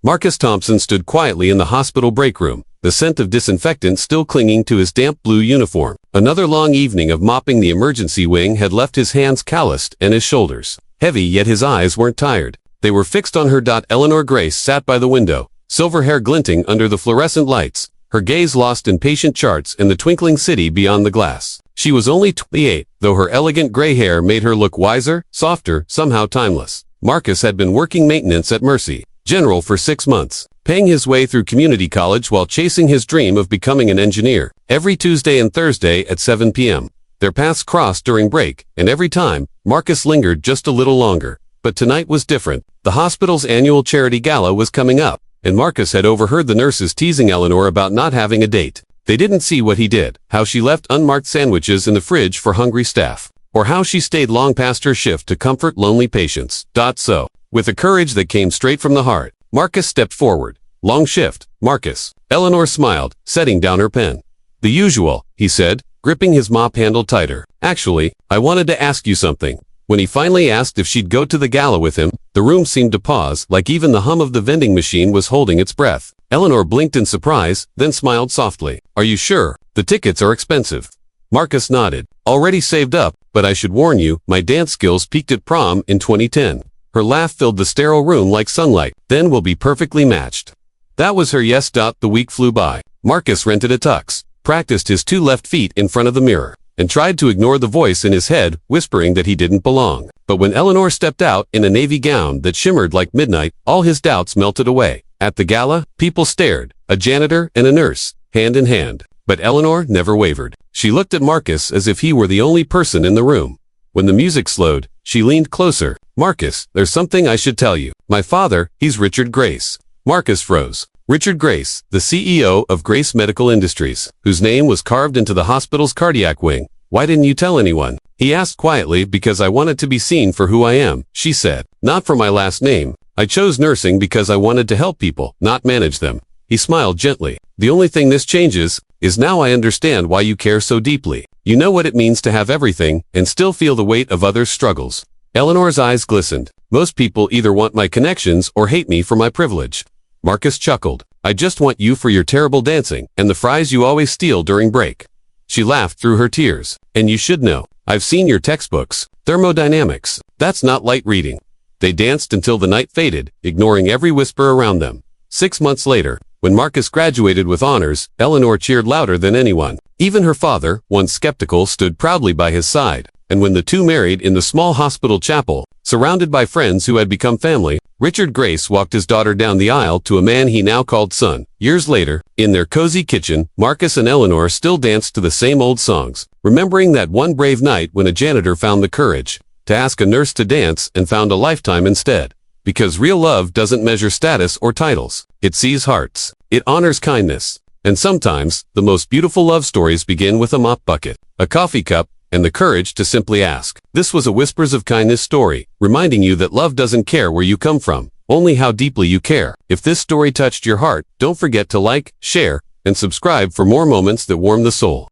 Marcus Thompson stood quietly in the hospital break room, the scent of disinfectant still clinging to his damp blue uniform. Another long evening of mopping the emergency wing had left his hands calloused and his shoulders heavy, yet his eyes weren't tired. They were fixed on her. Eleanor Grace sat by the window, silver hair glinting under the fluorescent lights, her gaze lost in patient charts and the twinkling city beyond the glass. She was only 28, though her elegant gray hair made her look wiser, softer, somehow timeless. Marcus had been working maintenance at Mercy General for 6 months, paying his way through community college while chasing his dream of becoming an engineer. Every Tuesday and Thursday at 7 p.m., their paths crossed during break, and every time, Marcus lingered just a little longer. But tonight was different. The hospital's annual charity gala was coming up, and Marcus had overheard the nurses teasing Eleanor about not having a date. They didn't see what he did, how she left unmarked sandwiches in the fridge for hungry staff, or how she stayed long past her shift to comfort lonely patients. So, with a courage that came straight from the heart, Marcus stepped forward. Long shift, Marcus. Eleanor smiled, setting down her pen. The usual, he said, gripping his mop handle tighter. Actually, I wanted to ask you something. When he finally asked if she'd go to the gala with him, the room seemed to pause, like even the hum of the vending machine was holding its breath. Eleanor blinked in surprise, then smiled softly. Are you sure? The tickets are expensive. Marcus nodded. Already saved up, but I should warn you, my dance skills peaked at prom in 2010. Her laugh filled the sterile room like sunlight. Then we'll be perfectly matched. That was her yes. The week flew by. Marcus rented a tux, practiced his 2 left feet in front of the mirror, and tried to ignore the voice in his head whispering that he didn't belong. But when Eleanor stepped out in a navy gown that shimmered like midnight, all his doubts melted away. At the gala, people stared, a janitor and a nurse, hand in hand. But Eleanor never wavered. She looked at Marcus as if he were the only person in the room. When the music slowed, she leaned closer. Marcus, there's something I should tell you. My father, he's Richard Grace. Marcus froze. Richard Grace, the CEO of Grace Medical Industries, whose name was carved into the hospital's cardiac wing. Why didn't you tell anyone? He asked quietly. Because I wanted to be seen for who I am, she said. Not for my last name. I chose nursing because I wanted to help people, not manage them. He smiled gently. The only thing this changes is now I understand why you care so deeply. You know what it means to have everything and still feel the weight of others' struggles. Eleanor's eyes glistened. Most people either want my connections or hate me for my privilege. Marcus chuckled. I just want you for your terrible dancing and the fries you always steal during break. She laughed through her tears. And you should know, I've seen your textbooks. Thermodynamics. That's not light reading. They danced until the night faded, ignoring every whisper around them. 6 months later, when Marcus graduated with honors, Eleanor cheered louder than anyone. Even her father, once skeptical, stood proudly by his side. And when the two married in the small hospital chapel, surrounded by friends who had become family, Richard Grace walked his daughter down the aisle to a man he now called son. Years later, in their cozy kitchen, Marcus and Eleanor still danced to the same old songs, remembering that one brave night when a janitor found the courage to ask a nurse to dance and found a lifetime instead. Because real love doesn't measure status or titles. It sees hearts. It honors kindness. And sometimes, the most beautiful love stories begin with a mop bucket, a coffee cup, and the courage to simply ask. This was a Whispers of Kindness story, reminding you that love doesn't care where you come from, only how deeply you care. If this story touched your heart, don't forget to like, share, and subscribe for more moments that warm the soul.